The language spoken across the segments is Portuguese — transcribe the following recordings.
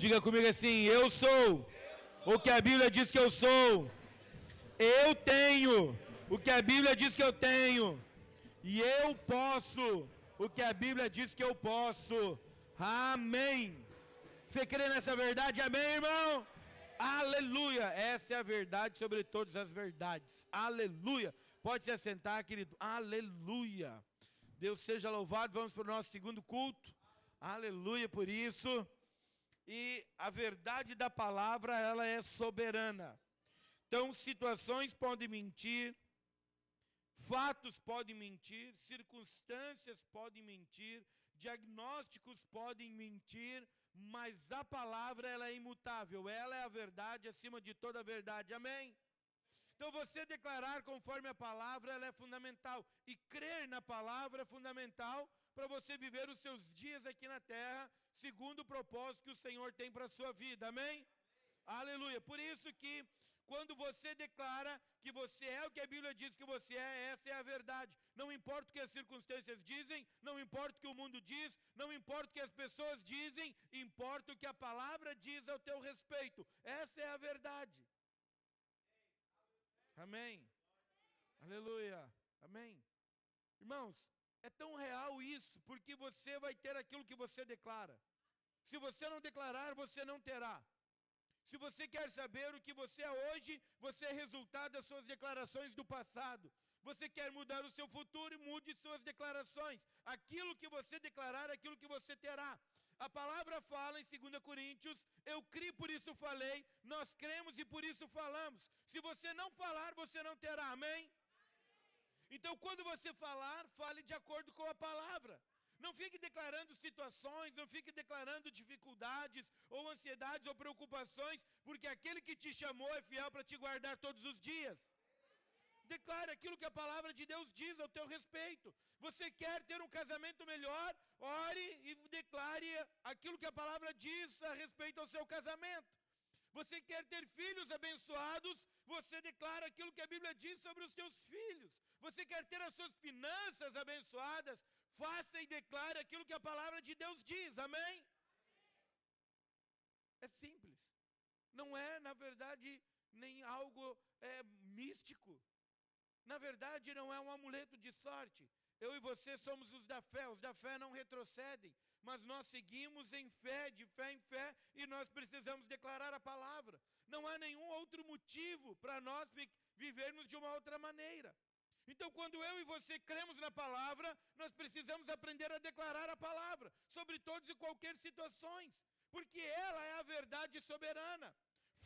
Diga comigo assim: eu sou o que a Bíblia diz que eu sou. Eu tenho o que a Bíblia diz que eu tenho. E eu posso o que a Bíblia diz que eu posso. Amém. Você crê nessa verdade? Amém, irmão? Aleluia. Essa é a verdade sobre todas as verdades. Aleluia. Pode se assentar, querido. Aleluia. Deus seja louvado. Vamos para o nosso segundo culto. Aleluia por isso. E a verdade da palavra, ela é soberana. Então, situações podem mentir, fatos podem mentir, circunstâncias podem mentir, diagnósticos podem mentir, mas a palavra, ela é imutável, ela é a verdade acima de toda a verdade. Amém? Então, você declarar conforme a palavra, ela é fundamental. E crer na palavra é fundamental para você viver os seus dias aqui na terra, segundo o propósito que o Senhor tem para a sua vida. Amém? Aleluia. Por isso que, quando você declara que você é o que a Bíblia diz que você é, essa é a verdade. Não importa o que as circunstâncias dizem, não importa o que o mundo diz, não importa o que as pessoas dizem, importa o que a palavra diz ao teu respeito. Essa é a verdade. Amém. Aleluia. Amém. Irmãos, é tão real isso, porque você vai ter aquilo que você declara. Se você não declarar, você não terá. Se você quer saber o que você é hoje, você é resultado das suas declarações do passado. Você quer mudar o seu futuro, mude suas declarações. Aquilo que você declarar, aquilo que você terá. A palavra fala em 2 Coríntios, eu criei, por isso falei, nós cremos e por isso falamos. Se você não falar, você não terá, amém? Então, quando você falar, fale de acordo com a palavra. Não fique declarando situações, não fique declarando dificuldades, ou ansiedades, ou preocupações, porque aquele que te chamou é fiel para te guardar todos os dias. Declare aquilo que a palavra de Deus diz ao teu respeito. Você quer ter um casamento melhor? Ore e declare aquilo que a palavra diz a respeito ao seu casamento. Você quer ter filhos abençoados? Você declara aquilo que a Bíblia diz sobre os seus filhos. Você quer ter as suas finanças abençoadas? Faça e declare aquilo que a palavra de Deus diz, amém? É simples. Não é, na verdade, nem algo místico. Na verdade, não é um amuleto de sorte. Eu e você somos os da fé não retrocedem, mas nós seguimos em fé, de fé em fé, e nós precisamos declarar a palavra. Não há nenhum outro motivo para nós vivermos de uma outra maneira. Então, quando eu e você cremos na palavra, nós precisamos aprender a declarar a palavra, sobre todas e qualquer situações, porque ela é a verdade soberana.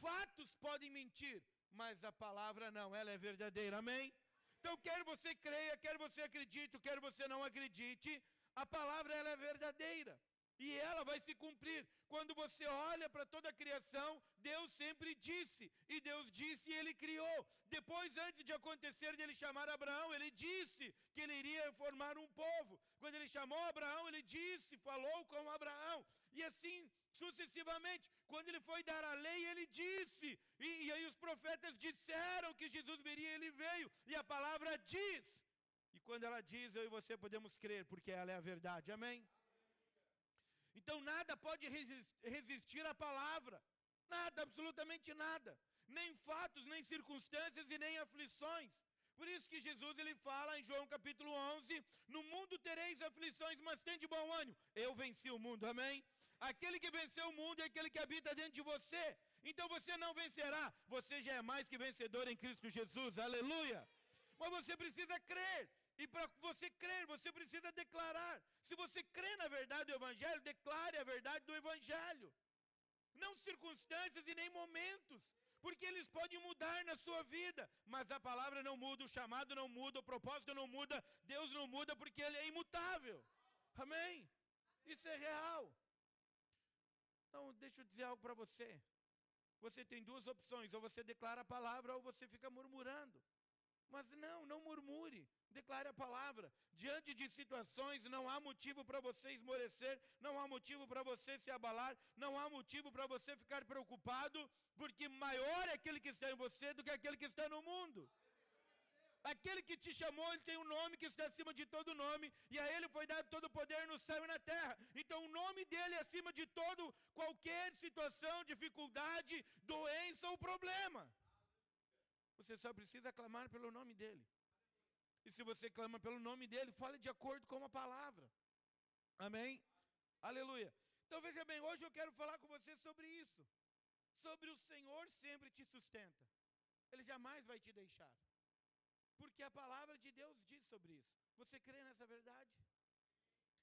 Fatos podem mentir, mas a palavra não, ela é verdadeira, amém? Então, quer você creia, quer você acredite, quer você não acredite, a palavra ela é verdadeira. E ela vai se cumprir. Quando você olha para toda a criação, Deus sempre disse. E Deus disse e Ele criou. Depois, antes de acontecer de Ele chamar Abraão, Ele disse que Ele iria formar um povo. Quando Ele chamou Abraão, Ele disse, falou com Abraão. E assim sucessivamente. Quando Ele foi dar a lei, Ele disse. E aí os profetas disseram que Jesus viria, Ele veio. E a palavra diz. E quando ela diz, eu e você podemos crer, porque ela é a verdade. Amém? Então nada pode resistir à palavra. Nada, absolutamente nada. Nem fatos, nem circunstâncias e nem aflições. Por isso que Jesus ele fala em João capítulo 11, no mundo tereis aflições, mas tem de bom ânimo. Eu venci o mundo, amém? Aquele que venceu o mundo é aquele que habita dentro de você. Então você não vencerá. Você já é mais que vencedor em Cristo Jesus, aleluia. Mas você precisa crer. E para você crer, você precisa declarar. Se você crê na verdade do Evangelho, declare a verdade do Evangelho. Não circunstâncias e nem momentos, porque eles podem mudar na sua vida, mas a palavra não muda, o chamado não muda, o propósito não muda, Deus não muda, porque Ele é imutável. Amém? Isso é real. Então, deixa eu dizer algo para você. Você tem duas opções, ou você declara a palavra, ou você fica murmurando. Mas não murmure, declare a palavra. Diante de situações, não há motivo para você esmorecer, não há motivo para você se abalar, não há motivo para você ficar preocupado, porque maior é aquele que está em você do que aquele que está no mundo. Aquele que te chamou, ele tem um nome que está acima de todo nome, e a ele foi dado todo o poder no céu e na terra. Então o nome dele é acima de todo, qualquer situação, dificuldade, doença ou problema. Você só precisa clamar pelo nome dele. E se você clama pelo nome dele, fale de acordo com a palavra. Amém? Aleluia. Então veja bem, hoje eu quero falar com você sobre isso. Sobre o Senhor sempre te sustenta. Ele jamais vai te deixar. Porque a palavra de Deus diz sobre isso. Você crê nessa verdade?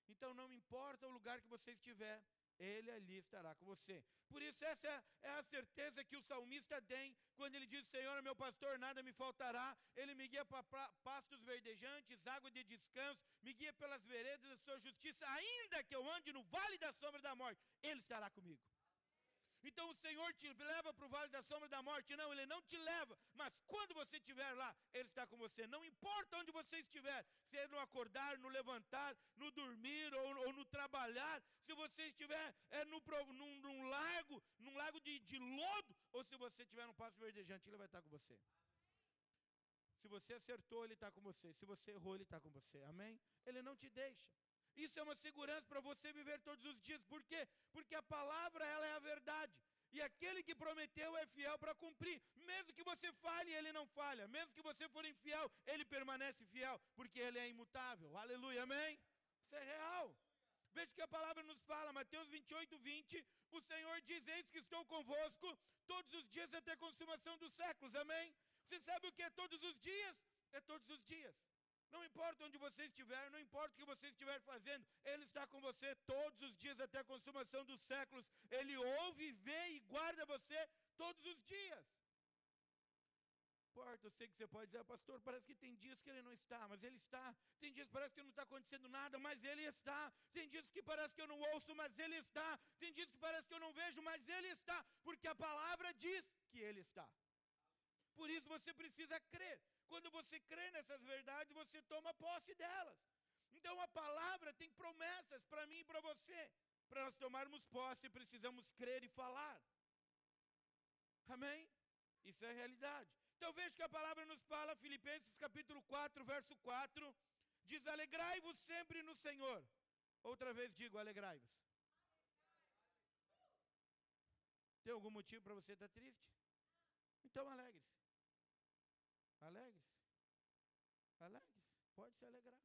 Então não importa o lugar que você estiver, Ele ali estará com você. Por isso essa é a certeza que o salmista tem, quando ele diz, Senhor é meu pastor, nada me faltará. Ele me guia para pastos verdejantes, água de descanso, me guia pelas veredas da sua justiça. Ainda que eu ande no vale da sombra da morte, Ele estará comigo. Então o Senhor te leva para o vale da sombra da morte? Não, Ele não te leva, mas quando você estiver lá, Ele está com você. Não importa onde você estiver, se é no acordar, no levantar, no dormir ou no trabalhar, se você estiver num lago de lodo, ou se você estiver num pasto verdejante, Ele vai estar com você. Se você acertou, Ele está com você. Se você errou, Ele está com você. Amém? Ele não te deixa. Isso é uma segurança para você viver todos os dias. Por quê? Porque a palavra, ela é a verdade. E aquele que prometeu é fiel para cumprir. Mesmo que você falhe, Ele não falha. Mesmo que você for infiel, Ele permanece fiel. Porque Ele é imutável. Aleluia, amém? Isso é real. Veja o que a palavra nos fala. Mateus 28, 20. O Senhor diz, eis que estou convosco todos os dias até a consumação dos séculos. Amém? Você sabe o que é todos os dias? É todos os dias. Não importa onde você estiver, não importa o que você estiver fazendo, Ele está com você todos os dias até a consumação dos séculos. Ele ouve, vê e guarda você todos os dias. Importa, eu sei que você pode dizer, pastor, parece que tem dias que Ele não está, mas Ele está. Tem dias que parece que não está acontecendo nada, mas Ele está. Tem dias que parece que eu não ouço, mas Ele está. Tem dias que parece que eu não vejo, mas Ele está. Porque a palavra diz que Ele está. Por isso você precisa crer. Quando você crê nessas verdades, você toma posse delas. Então a palavra tem promessas para mim e para você. Para nós tomarmos posse, precisamos crer e falar. Amém? Isso é a realidade. Então veja que a palavra nos fala, Filipenses capítulo 4, verso 4, diz, alegrai-vos sempre no Senhor. Outra vez digo, alegrai-vos. Tem algum motivo para você estar triste? Então alegre-se. Alegre-se. Alegre-se. Pode se alegrar.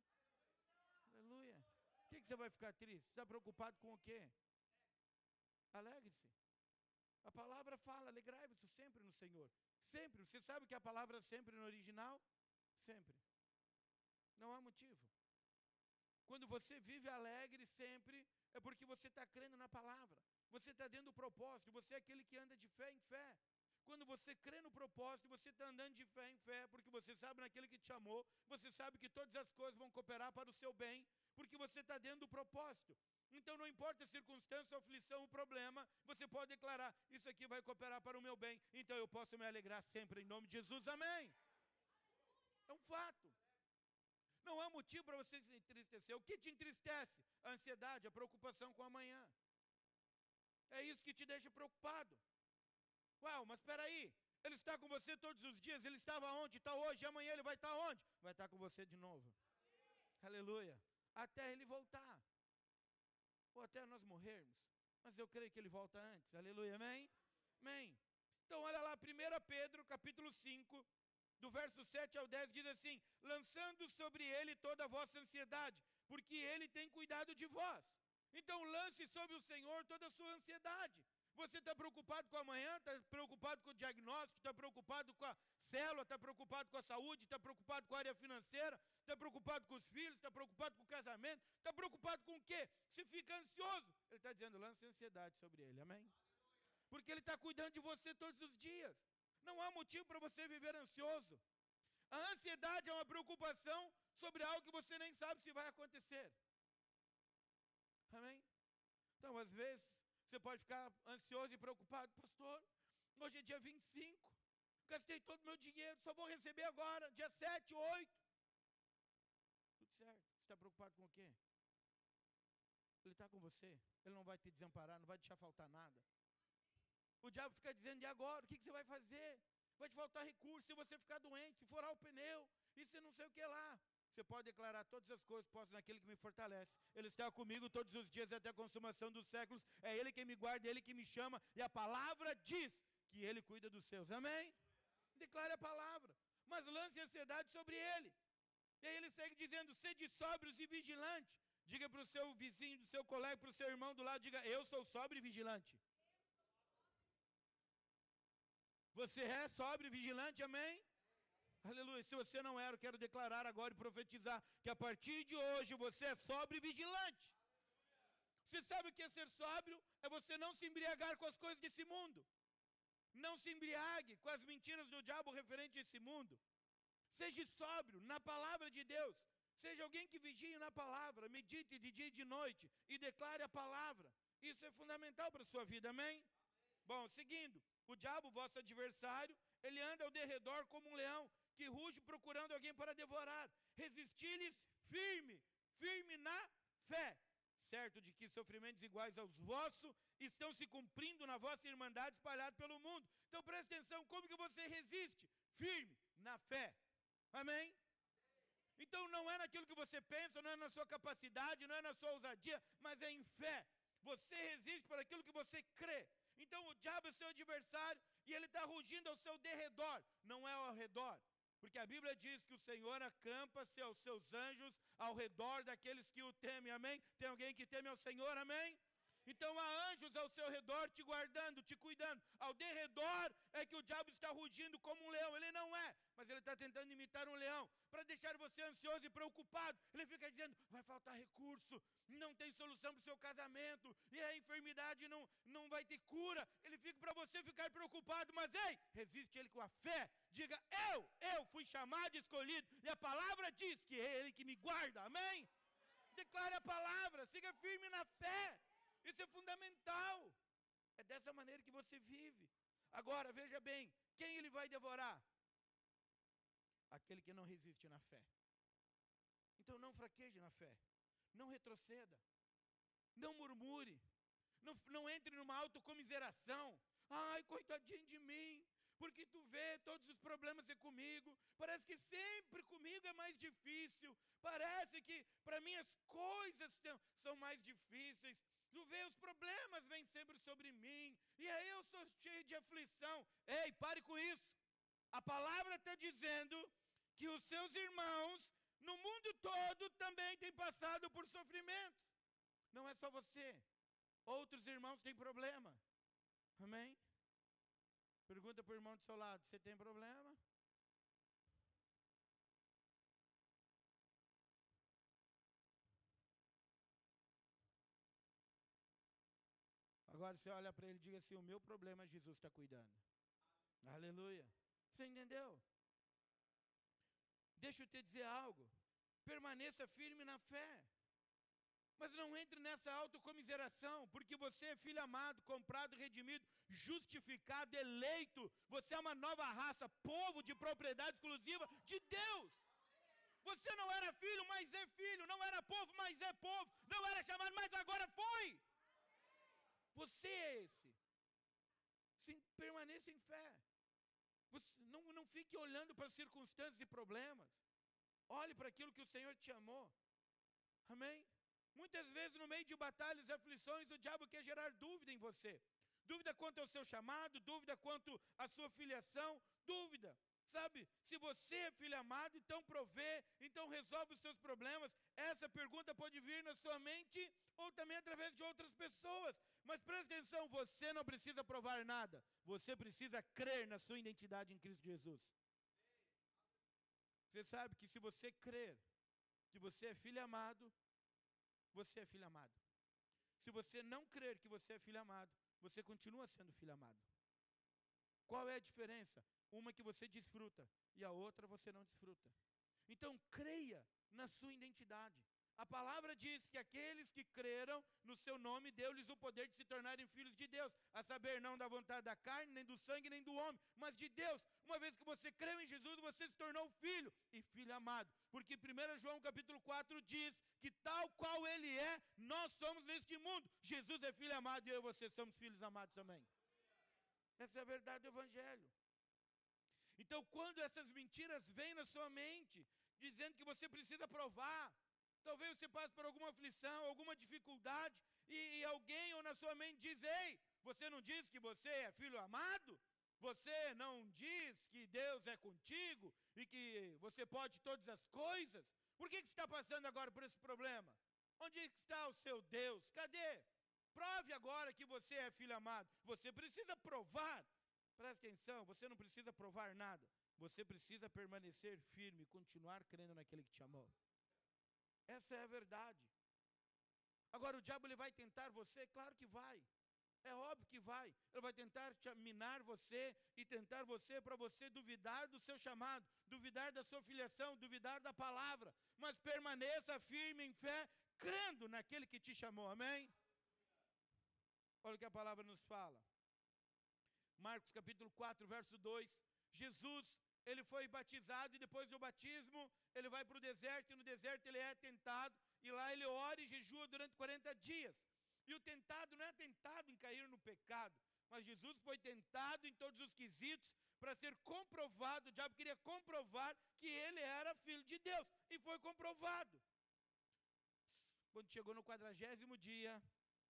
Aleluia. O que você vai ficar triste? Você está preocupado com o quê? Alegre-se. A palavra fala, alegrai-vos sempre no Senhor. Sempre. Você sabe que a palavra sempre no original? Sempre. Não há motivo. Quando você vive alegre sempre, é porque você está crendo na palavra. Você está dentro do propósito. Você é aquele que anda de fé em fé. Quando você crê no propósito, você está andando de fé em fé, porque você sabe naquele que te chamou, você sabe que todas as coisas vão cooperar para o seu bem, porque você está dentro do propósito. Então não importa a circunstância, a aflição, o problema, você pode declarar, isso aqui vai cooperar para o meu bem, então eu posso me alegrar sempre em nome de Jesus, amém? É um fato. Não há motivo para você se entristecer. O que te entristece? A ansiedade, a preocupação com amanhã. É isso que te deixa preocupado. Uau, mas espera aí, Ele está com você todos os dias, Ele estava onde? Está hoje, amanhã Ele vai estar onde? Vai estar com você de novo. Aleluia. Até Ele voltar. Ou até nós morrermos. Mas eu creio que Ele volta antes. Aleluia, amém? Amém. Então olha lá, 1 Pedro, capítulo 5, do verso 7 ao 10, diz assim, lançando sobre Ele toda a vossa ansiedade, porque Ele tem cuidado de vós. Então lance sobre o Senhor toda a sua ansiedade. Você está preocupado com amanhã, está preocupado com o diagnóstico, está preocupado com a célula, está preocupado com a saúde, está preocupado com a área financeira, está preocupado com os filhos, está preocupado com o casamento, está preocupado com o quê? Se fica ansioso. Ele está dizendo, lance ansiedade sobre ele, amém? Porque Ele está cuidando de você todos os dias. Não há motivo para você viver ansioso. A ansiedade é uma preocupação sobre algo que você nem sabe se vai acontecer. Amém? Então, às vezes, você pode ficar ansioso e preocupado. Pastor, hoje é dia 25, gastei todo o meu dinheiro, só vou receber agora, dia 7, 8. Tudo certo. Você está preocupado com o quê? Ele está com você. Ele não vai te desamparar, não vai deixar faltar nada. O diabo fica dizendo, e agora? O que você vai fazer? vai te faltar recurso, se você ficar doente, se furar o pneu, e se não sei o que lá. Você pode declarar todas as coisas, posso naquele que me fortalece. Ele está comigo todos os dias até a consumação dos séculos. É Ele quem me guarda, é Ele que me chama. E a palavra diz que Ele cuida dos seus. Amém? Declare a palavra. Mas lance ansiedade sobre Ele. E aí ele segue dizendo, sede sóbrios e vigilantes. Diga para o seu vizinho, do seu colega, para o seu irmão do lado, diga, eu sou sóbrio e vigilante. Você é sóbrio e vigilante, amém? Aleluia. Se você não era, eu quero declarar agora e profetizar que a partir de hoje você é sóbrio e vigilante. Você sabe o que é ser sóbrio? É você não se embriagar com as coisas desse mundo. Não se embriague com as mentiras do diabo referente a esse mundo. Seja sóbrio na palavra de Deus. Seja alguém que vigie na palavra, medite de dia e de noite e declare a palavra. Isso é fundamental para a sua vida, amém? Bom, seguindo, o diabo, vosso adversário, ele anda ao derredor como um leão, que ruge procurando alguém para devorar. Resisti-lhes firme, firme na fé, certo de que sofrimentos iguais aos vossos estão se cumprindo na vossa irmandade espalhada pelo mundo. Então presta atenção, como que você resiste? Firme na fé. Amém? Então não é naquilo que você pensa, não é na sua capacidade, não é na sua ousadia, mas é em fé. Você resiste para aquilo que você crê. Então o diabo é seu adversário e ele está rugindo ao seu derredor, não é ao redor. Porque a Bíblia diz que o Senhor acampa-se aos seus anjos ao redor daqueles que o temem, amém? Tem alguém que teme ao Senhor, amém? Então há anjos ao seu redor te guardando, te cuidando. Ao derredor é que o diabo está rugindo como um leão. Ele não é, mas ele está tentando imitar um leão. Para deixar você ansioso e preocupado. Ele fica dizendo, vai faltar recurso, não tem solução para o seu casamento, e a enfermidade não vai ter cura. Ele fica para você ficar preocupado, mas ei, resiste ele com a fé. Diga, eu fui chamado e escolhido, e a palavra diz que é ele que me guarda, amém? Declare a palavra, siga firme na fé. Isso é fundamental. É dessa maneira que você vive. Agora, veja bem, quem ele vai devorar? Aquele que não resiste na fé. Então não fraqueje na fé. Não retroceda. Não murmure. Não entre numa autocomiseração. Ai, coitadinho de mim. Porque tu vê, todos os problemas é comigo. Parece que sempre comigo é mais difícil. Parece que para mim as coisas são mais difíceis. Tu vê, os problemas vêm sempre sobre mim, e aí eu sou cheio de aflição. Ei, pare com isso. A palavra está dizendo que os seus irmãos, no mundo todo, também têm passado por sofrimentos. Não é só você. Outros irmãos têm problema. Amém? Pergunta para o irmão do seu lado, você tem problema? Agora você olha para ele e diga assim, o meu problema Jesus está cuidando. Aleluia. Você entendeu? Deixa eu te dizer algo. Permaneça firme na fé. Mas não entre nessa autocomiseração, porque você é filho amado, comprado, redimido, justificado, eleito. Você é uma nova raça, povo de propriedade exclusiva de Deus. Você não era filho, mas é filho. Não era povo, mas é povo. Não era chamado, mas agora foi. Você é esse. Sim, permaneça em fé. Você não fique olhando para as circunstâncias e problemas. Olhe para aquilo que o Senhor te chamou. Amém? Muitas vezes no meio de batalhas e aflições, o diabo quer gerar dúvida em você. Dúvida quanto ao seu chamado, dúvida quanto à sua filiação, dúvida. Sabe, se você é filho amado, então provê, então resolve os seus problemas. Essa pergunta pode vir na sua mente ou também através de outras pessoas. Mas presta atenção, você não precisa provar nada. Você precisa crer na sua identidade em Cristo Jesus. Você sabe que se você crer que você é filho amado, você é filho amado. Se você não crer que você é filho amado, você continua sendo filho amado. Qual é a diferença? Uma que você desfruta e a outra você não desfruta. Então creia na sua identidade. A palavra diz que aqueles que creram no seu nome, deu-lhes o poder de se tornarem filhos de Deus. A saber, não da vontade da carne, nem do sangue, nem do homem, mas de Deus. Uma vez que você creu em Jesus, você se tornou filho e filho amado. Porque 1 João capítulo 4 diz que tal qual ele é, nós somos neste mundo. Jesus é filho amado e eu e você somos filhos amados também. Essa é a verdade do Evangelho. Então, quando essas mentiras vêm na sua mente, dizendo que você precisa provar, talvez você passe por alguma aflição, alguma dificuldade, e alguém ou na sua mente diz, ei, você não diz que você é filho amado? Você não diz que Deus é contigo e que você pode todas as coisas? Por que você está passando agora por esse problema? Onde está o seu Deus? Cadê? Prove agora que você é filho amado. Você precisa provar. Presta atenção, você não precisa provar nada. Você precisa permanecer firme, continuar crendo naquele que te amou. Essa é a verdade. Agora o diabo ele vai tentar você? Claro que vai. É óbvio que vai. Ele vai tentar minar você e tentar você para você duvidar do seu chamado, duvidar da sua filiação, duvidar da palavra. Mas permaneça firme em fé, crendo naquele que te chamou. Amém? Olha o que a palavra nos fala. Marcos capítulo 4, verso 2. Jesus, ele foi batizado e depois do batismo, ele vai para o deserto e no deserto ele é tentado. E lá ele ora e jejua durante 40 dias. E o tentado não é tentado em cair no pecado, mas Jesus foi tentado em todos os quesitos para ser comprovado. O diabo queria comprovar que ele era filho de Deus. E foi comprovado. Quando chegou no 40º dia,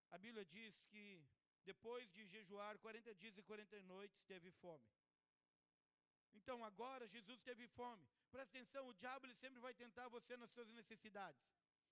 a Bíblia diz que depois de jejuar 40 dias e 40 noites, teve fome. Então agora Jesus teve fome. Presta atenção, o diabo ele sempre vai tentar você nas suas necessidades.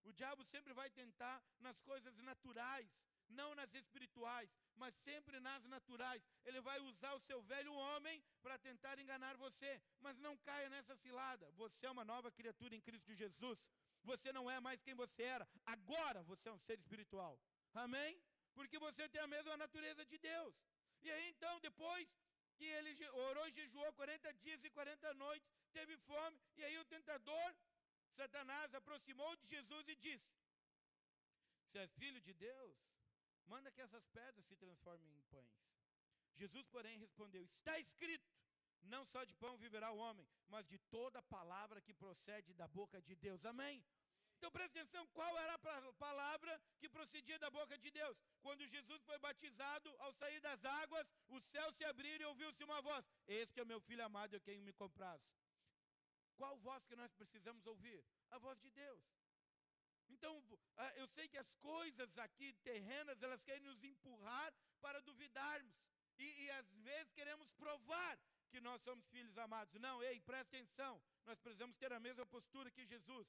O diabo sempre vai tentar nas coisas naturais, não nas espirituais, mas sempre nas naturais. Ele vai usar o seu velho homem para tentar enganar você. Mas não caia nessa cilada. Você é uma nova criatura em Cristo Jesus. Você não é mais quem você era. Agora você é um ser espiritual. Amém? Porque você tem a mesma natureza de Deus. E aí então, depois que ele orou e jejuou 40 dias e 40 noites, teve fome, e aí o tentador, Satanás, aproximou de Jesus e disse, se és filho de Deus, manda que essas pedras se transformem em pães. Jesus, porém, respondeu, está escrito, não só de pão viverá o homem, mas de toda palavra que procede da boca de Deus. Amém? Então presta atenção, qual era a palavra que procedia da boca de Deus? Quando Jesus foi batizado, ao sair das águas, os céus se abriram e ouviu-se uma voz, este é meu filho amado, eu quem me comprazo. Qual voz que nós precisamos ouvir? A voz de Deus. Então, eu sei que as coisas aqui terrenas, elas querem nos empurrar para duvidarmos. E às vezes queremos provar que nós somos filhos amados. Não, ei, presta atenção. Nós precisamos ter a mesma postura que Jesus.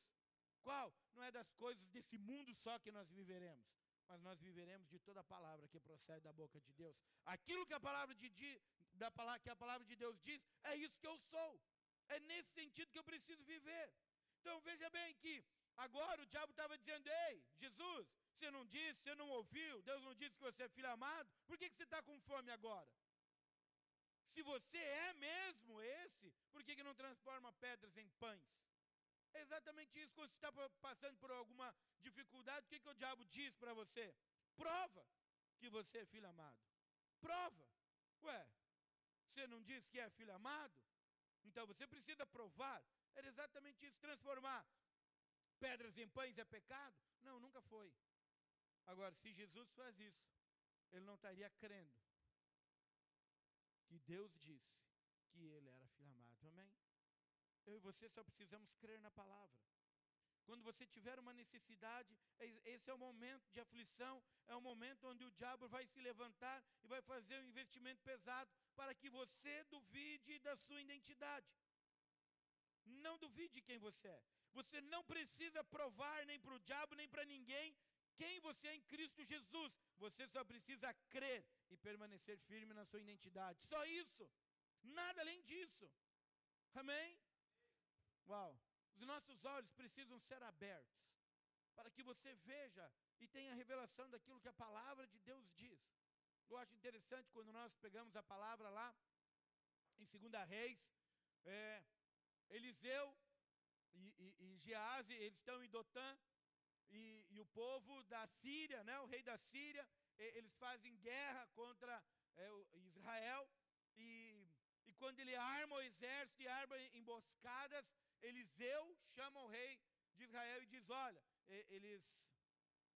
Qual? Não é das coisas desse mundo só que nós viveremos, mas nós viveremos de toda a palavra que procede da boca de Deus. Aquilo que a palavra de Deus diz, é isso que eu sou. É nesse sentido que eu preciso viver. Então veja bem que agora o diabo estava dizendo, ei, Jesus, você não disse, você não ouviu, Deus não disse que você é filho amado, por que você está com fome agora? Se você é mesmo esse, por que não transforma pedras em pães? É exatamente isso. Quando você está passando por alguma dificuldade, o que o diabo diz para você? Prova que você é filho amado. Prova. Ué, você não diz que é filho amado? Então você precisa provar. Era exatamente isso. Transformar pedras em pães é pecado? Não, nunca foi. Agora, se Jesus faz isso, ele não estaria crendo que Deus disse que ele era filho amado. Amém? Eu e você só precisamos crer na palavra. Quando você tiver uma necessidade, esse é o momento de aflição, é o momento onde o diabo vai se levantar e vai fazer um investimento pesado para que você duvide da sua identidade. Não duvide quem você é. Você não precisa provar nem para o diabo, nem para ninguém quem você é em Cristo Jesus. Você só precisa crer e permanecer firme na sua identidade. Só isso. Nada além disso. Amém? Uau! Os nossos olhos precisam ser abertos para que você veja e tenha a revelação daquilo que a palavra de Deus diz. Eu acho interessante quando nós pegamos a palavra lá em 2 Reis, Eliseu e Geazi, eles estão em Dotã, e o povo da Síria, né, o rei da Síria, eles fazem guerra contra Israel, e quando ele arma o exército e arma emboscadas, Eliseu chama o rei de Israel e diz, olha,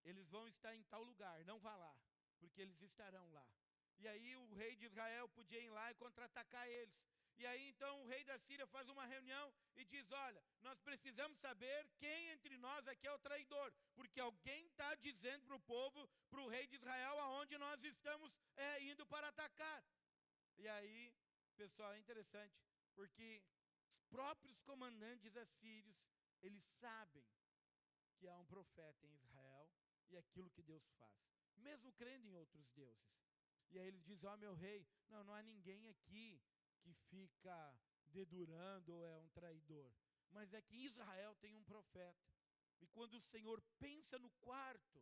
eles vão estar em tal lugar, não vá lá, porque eles estarão lá. E aí o rei de Israel podia ir lá e contra-atacar eles. E aí então o rei da Síria faz uma reunião e diz, olha, nós precisamos saber quem entre nós aqui é o traidor, porque alguém está dizendo para o povo, para o rei de Israel, aonde nós estamos indo para atacar. E aí, pessoal, é interessante, porque os próprios comandantes assírios, eles sabem que há um profeta em Israel e aquilo que Deus faz, mesmo crendo em outros deuses. E aí eles dizem, meu rei, não há ninguém aqui que fica dedurando ou é um traidor, mas é que em Israel tem um profeta. E quando o Senhor pensa no quarto,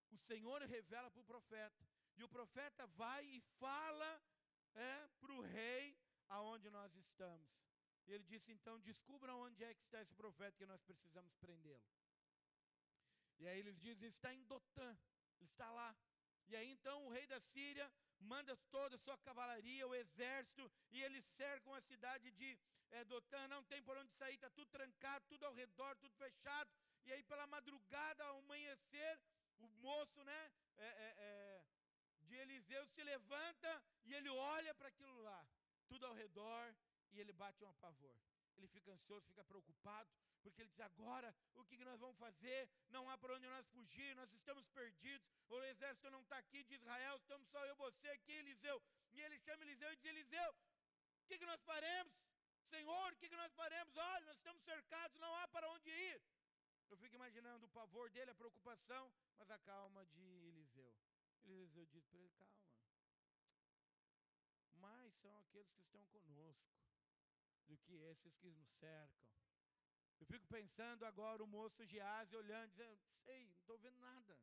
o Senhor revela para o profeta, e o profeta vai e fala para o rei aonde nós estamos. E ele disse, então, descubram onde é que está esse profeta, que nós precisamos prendê-lo. E aí eles dizem, está em Dotã, ele está lá. E aí então o rei da Síria manda toda a sua cavalaria, o exército, e eles cercam a cidade de Dotã, não tem por onde sair, está tudo trancado, tudo ao redor, tudo fechado. E aí pela madrugada, ao amanhecer, o moço de Eliseu se levanta e ele olha para aquilo lá, tudo ao redor, e ele bate um apavor. Ele fica ansioso, fica preocupado, porque ele diz, agora, o que nós vamos fazer? Não há para onde nós fugir, nós estamos perdidos, o exército não está aqui de Israel, estamos só eu e você aqui, Eliseu. E ele chama Eliseu e diz, Eliseu, o que nós faremos? Senhor, o que nós faremos? Olha, nós estamos cercados, não há para onde ir. Eu fico imaginando o pavor dele, a preocupação, mas a calma de Eliseu. Eliseu diz para ele, calma, mais são aqueles que estão conosco do que esses que nos cercam. Eu fico pensando agora o moço Geazi olhando, dizendo, sei, não estou vendo nada.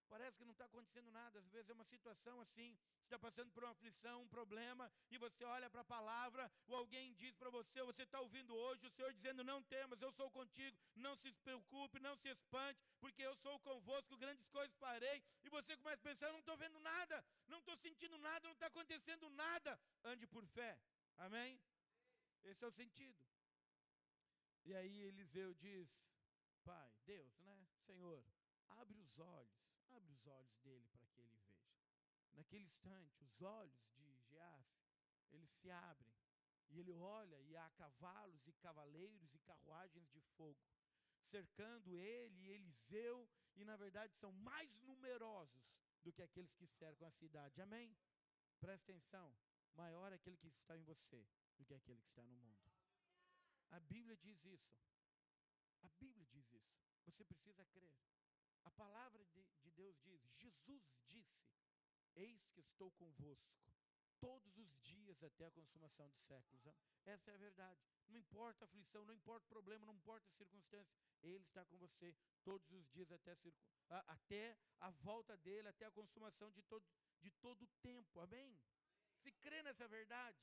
Parece que não está acontecendo nada. Às vezes é uma situação assim, você está passando por uma aflição, um problema, e você olha para a palavra, ou alguém diz para você, você está ouvindo hoje, o Senhor dizendo, não temas, eu sou contigo, não se preocupe, não se espante, porque eu sou convosco, grandes coisas farei, e você começa a pensar, eu não estou vendo nada, não estou sentindo nada, não está acontecendo nada. Ande por fé, amém? Esse é o sentido. E aí Eliseu diz, Pai, Deus, Senhor, abre os olhos dele para que ele veja. Naquele instante, os olhos de Geazi, eles se abrem, e ele olha, e há cavalos e cavaleiros e carruagens de fogo, cercando ele e Eliseu, e na verdade são mais numerosos do que aqueles que cercam a cidade, amém? Presta atenção, maior é aquele que está em você do que aquele que está no mundo. A Bíblia diz isso. A Bíblia diz isso. Você precisa crer. A palavra de Deus diz, Jesus disse, eis que estou convosco todos os dias até a consumação dos séculos. Essa é a verdade. Não importa a aflição, não importa o problema, não importa a circunstância. Ele está com você todos os dias até a volta dele, até a consumação de todo o tempo. Amém? Se crê nessa verdade?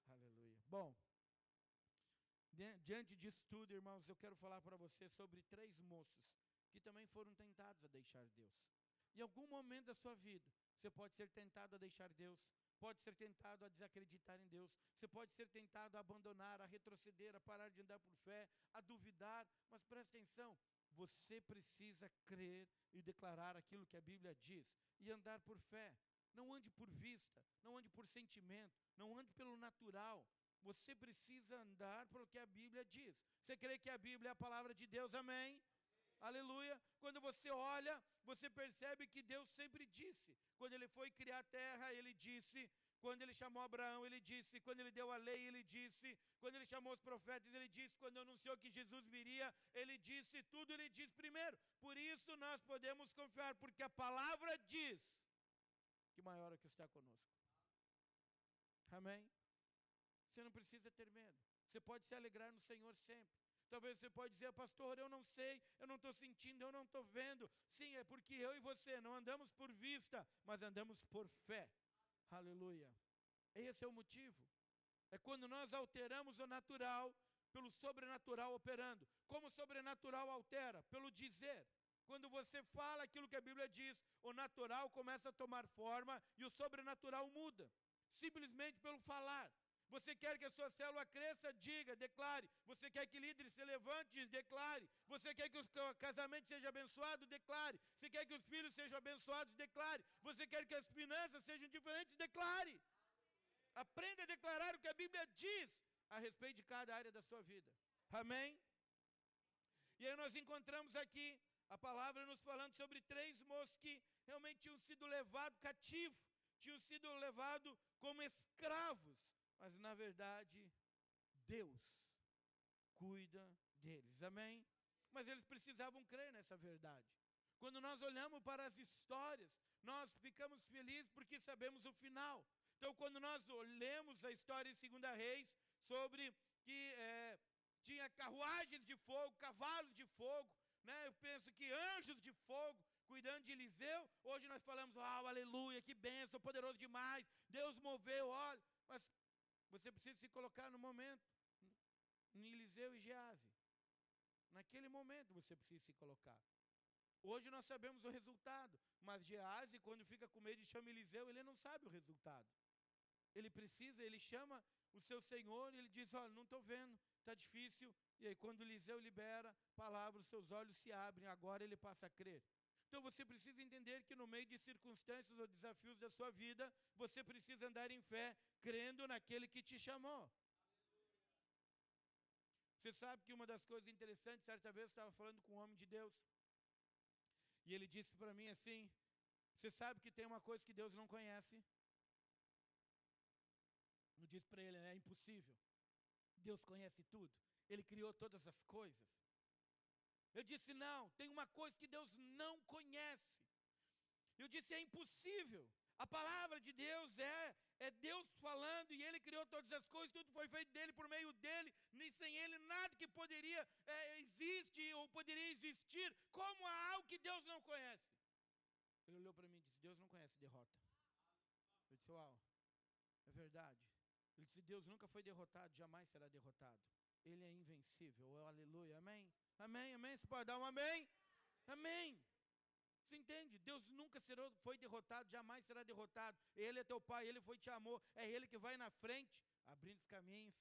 Aleluia. Bom, diante disso tudo, irmãos, eu quero falar para você sobre 3 moços que também foram tentados a deixar Deus. Em algum momento da sua vida, você pode ser tentado a deixar Deus, pode ser tentado a desacreditar em Deus, você pode ser tentado a abandonar, a retroceder, a parar de andar por fé, a duvidar, mas presta atenção, você precisa crer e declarar aquilo que a Bíblia diz e andar por fé. Não ande por vista, não ande por sentimento, não ande pelo natural. Você precisa andar pelo que a Bíblia diz. Você crê que a Bíblia é a palavra de Deus, amém? Aleluia. Quando você olha, você percebe que Deus sempre disse. Quando ele foi criar a terra, ele disse. Quando ele chamou Abraão, ele disse. Quando ele deu a lei, ele disse. Quando ele chamou os profetas, ele disse. Quando anunciou que Jesus viria, ele disse. Tudo ele disse primeiro. Por isso nós podemos confiar, porque a palavra diz que maior é o que está conosco. Amém? Você não precisa ter medo. Você pode se alegrar no Senhor sempre. Talvez você pode dizer, pastor, eu não sei, eu não estou sentindo, eu não estou vendo. Sim, é porque eu e você não andamos por vista, mas andamos por fé. Aleluia. Esse é o motivo. É quando nós alteramos o natural pelo sobrenatural operando. Como o sobrenatural altera? Pelo dizer. Quando você fala aquilo que a Bíblia diz, o natural começa a tomar forma e o sobrenatural muda. Simplesmente pelo falar. Você quer que a sua célula cresça? Diga, declare. Você quer que líderes se levante? Declare. Você quer que o casamento seja abençoado? Declare. Você quer que os filhos sejam abençoados? Declare. Você quer que as finanças sejam diferentes? Declare. Aprenda a declarar o que a Bíblia diz a respeito de cada área da sua vida. Amém? E aí nós encontramos aqui a palavra nos falando sobre 3 moços que realmente tinham sido levados cativos, tinham sido levados como escravos, mas na verdade Deus cuida deles, amém? Mas eles precisavam crer nessa verdade. Quando nós olhamos para as histórias, nós ficamos felizes porque sabemos o final. Então quando nós olhamos a história em 2 Reis, sobre que tinha carruagens de fogo, cavalos de fogo, né? Eu penso que anjos de fogo cuidando de Eliseu. Hoje nós falamos, aleluia, que bênção, poderoso demais, Deus moveu, olha. Mas você precisa se colocar no momento, em Eliseu e Geazi. Naquele momento você precisa se colocar. Hoje nós sabemos o resultado, mas Geazi, quando fica com medo e chama Eliseu, ele não sabe o resultado. Ele chama o seu senhor e ele diz, olha, não estou vendo, está difícil. E aí quando Eliseu libera a palavra, os seus olhos se abrem, agora ele passa a crer. Então você precisa entender que no meio de circunstâncias ou desafios da sua vida, você precisa andar em fé, crendo naquele que te chamou. Você sabe que uma das coisas interessantes, certa vez eu estava falando com um homem de Deus, e ele disse para mim assim, você sabe que tem uma coisa que Deus não conhece? Eu disse para ele, é impossível. Deus conhece tudo. Ele criou todas as coisas. Eu disse, não, tem uma coisa que Deus não conhece. Eu disse, é impossível. A palavra de Deus é Deus falando, e Ele criou todas as coisas, tudo foi feito dEle, por meio dEle, nem sem Ele nada que poderia existe ou poderia existir. Como há algo que Deus não conhece? Ele olhou para mim e disse, Deus não conhece derrota. Eu disse, uau, é verdade. Ele disse, Deus nunca foi derrotado, jamais será derrotado. Ele é invencível, aleluia, amém? Amém, amém, você pode dar um amém? Amém. Você entende? Deus nunca foi derrotado, jamais será derrotado. Ele é teu pai, Ele foi te amou, é Ele que vai na frente, abrindo os caminhos.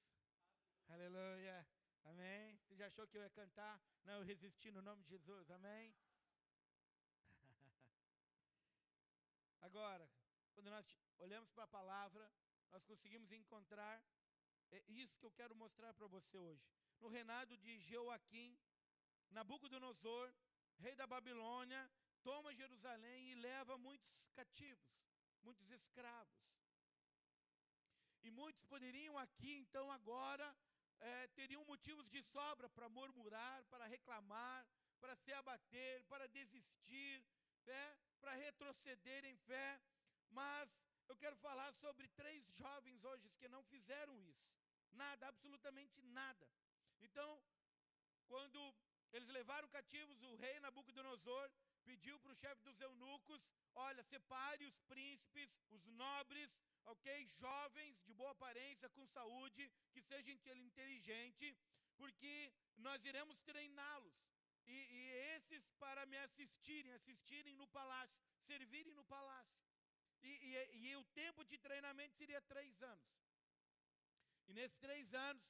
Aleluia, amém. Você já achou que eu ia cantar? Não, eu resisti no nome de Jesus, amém? Agora, quando nós olhamos para a palavra, nós conseguimos encontrar isso que eu quero mostrar para você hoje. No reinado de Jeoaquim, Nabucodonosor, rei da Babilônia, toma Jerusalém e leva muitos cativos, muitos escravos. E muitos poderiam aqui, então, agora, teriam motivos de sobra para murmurar, para reclamar, para se abater, para desistir, para retroceder em fé. Mas eu quero falar sobre 3 jovens hoje que não fizeram isso. Nada, absolutamente nada. Então, quando eles levaram cativos, o rei Nabucodonosor pediu para o chefe dos eunucos, olha, separe os príncipes, os nobres, ok? Jovens, de boa aparência, com saúde, que sejam inteligentes, porque nós iremos treiná-los. E esses para me assistirem no palácio, servirem no palácio. E o tempo de treinamento seria 3 anos. E nesses 3 anos,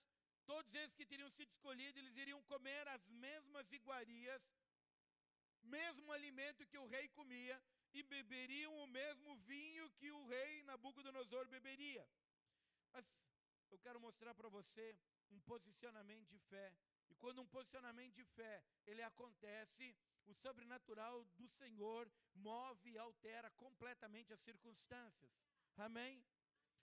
todos esses que teriam sido escolhidos, eles iriam comer as mesmas iguarias, mesmo alimento que o rei comia, e beberiam o mesmo vinho que o rei Nabucodonosor beberia. Mas eu quero mostrar para você um posicionamento de fé. E quando um posicionamento de fé, ele acontece, o sobrenatural do Senhor move e altera completamente as circunstâncias. Amém?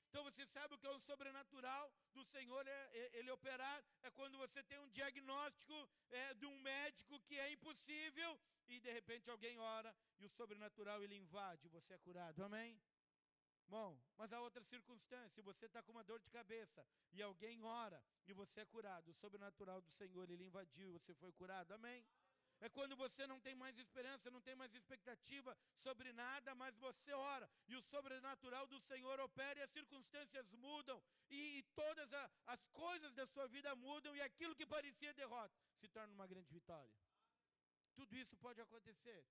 Então você sabe o que é o sobrenatural do Senhor, Ele operar, é quando você tem um diagnóstico de um médico que é impossível, e de repente alguém ora, e o sobrenatural ele invade, e você é curado, amém? Bom, mas há outra circunstância, se você está com uma dor de cabeça, e alguém ora, e você é curado, o sobrenatural do Senhor ele invadiu, e você foi curado, amém? É quando você não tem mais esperança, não tem mais expectativa sobre nada, mas você ora, e o sobrenatural do Senhor opera, e as circunstâncias mudam, e todas as coisas da sua vida mudam, e aquilo que parecia derrota se torna uma grande vitória. Tudo isso pode acontecer,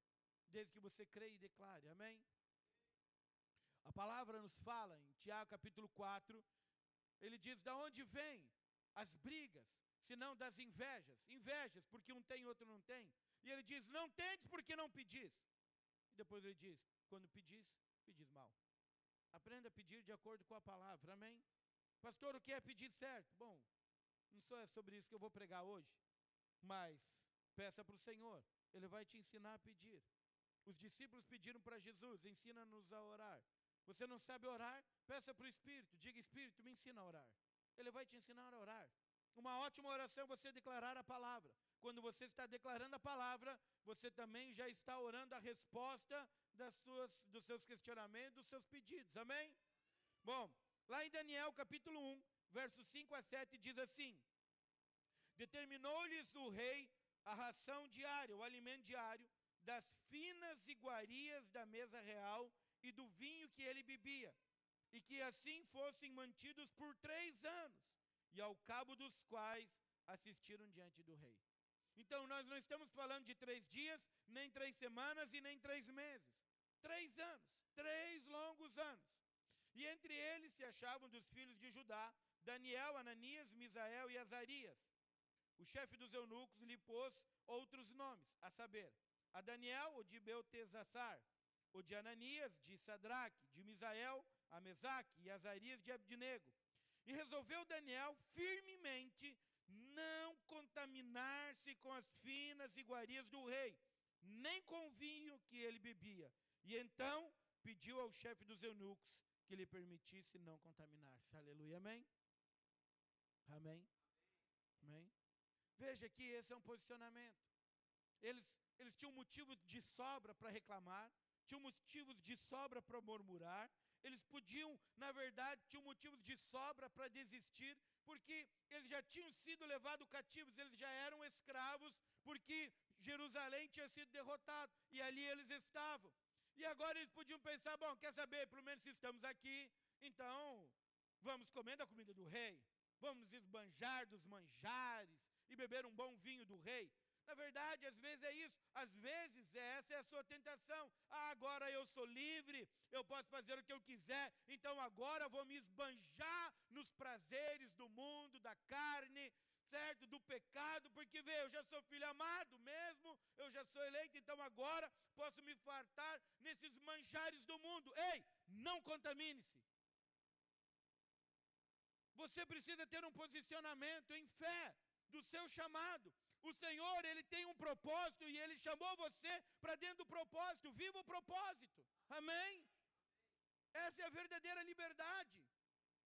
desde que você creia e declare, amém? A palavra nos fala, em Tiago capítulo 4, ele diz, da onde vêm as brigas, senão das invejas. Invejas, porque um tem e outro não tem. E ele diz, não tendes porque não pedis. E depois ele diz, quando pedis, pedis mal. aprenda a pedir de acordo com a palavra, amém? Pastor, o que é pedir certo? Bom, não só é sobre isso que eu vou pregar hoje, mas peça para o Senhor, Ele vai te ensinar a pedir. Os discípulos pediram para Jesus, ensina-nos a orar. Você não sabe orar? Peça para o Espírito, diga, Espírito, me ensina a orar. Ele vai te ensinar a orar. Uma ótima oração é você declarar a palavra. Quando você está declarando a palavra, você também já está orando a resposta dos seus questionamentos, dos seus pedidos, amém? Bom, lá em Daniel capítulo 1, versos 5 a 7, diz assim: determinou-lhes o rei a ração diária, o alimento diário, das finas iguarias da mesa real e do vinho que ele bebia, e que assim fossem mantidos por 3 anos, e ao cabo dos quais assistiram diante do rei. Então, nós não estamos falando de 3 dias, nem 3 semanas e nem 3 meses. 3 anos, 3 longos anos. E entre eles se achavam dos filhos de Judá, Daniel, Ananias, Misael e Azarias. O chefe dos eunucos lhe pôs outros nomes, a saber, a Daniel, o de Beltesassar, o de Ananias, de Sadraque, de Misael, a Mesaque, e Azarias de Abdenego. E resolveu Daniel firmemente não contaminar-se com as finas iguarias do rei, nem com o vinho que ele bebia. E então pediu ao chefe dos eunucos que lhe permitisse não contaminar-se. Aleluia, amém? Amém? Amém? Veja que esse é um posicionamento. Eles tinham motivo de sobra para reclamar, tinham motivos de sobra para murmurar, eles podiam, na verdade, tinham motivos de sobra para desistir, porque eles já tinham sido levados cativos, eles já eram escravos, porque Jerusalém tinha sido derrotado, e ali eles estavam. E agora eles podiam pensar, bom, quer saber, pelo menos se estamos aqui, então vamos comer da comida do rei, vamos esbanjar dos manjares e beber um bom vinho do rei. Na verdade, às vezes é isso, às vezes essa é a sua tentação. Ah, agora eu sou livre, eu posso fazer o que eu quiser, então agora vou me esbanjar nos prazeres do mundo, da carne, certo? Do pecado, porque vê, eu já sou filho amado mesmo, eu já sou eleito, então agora posso me fartar nesses manjares do mundo. Ei, não contamine-se. Você precisa ter um posicionamento em fé do seu chamado. O Senhor, Ele tem um propósito e Ele chamou você para dentro do propósito. Viva o propósito. Amém? Essa é a verdadeira liberdade.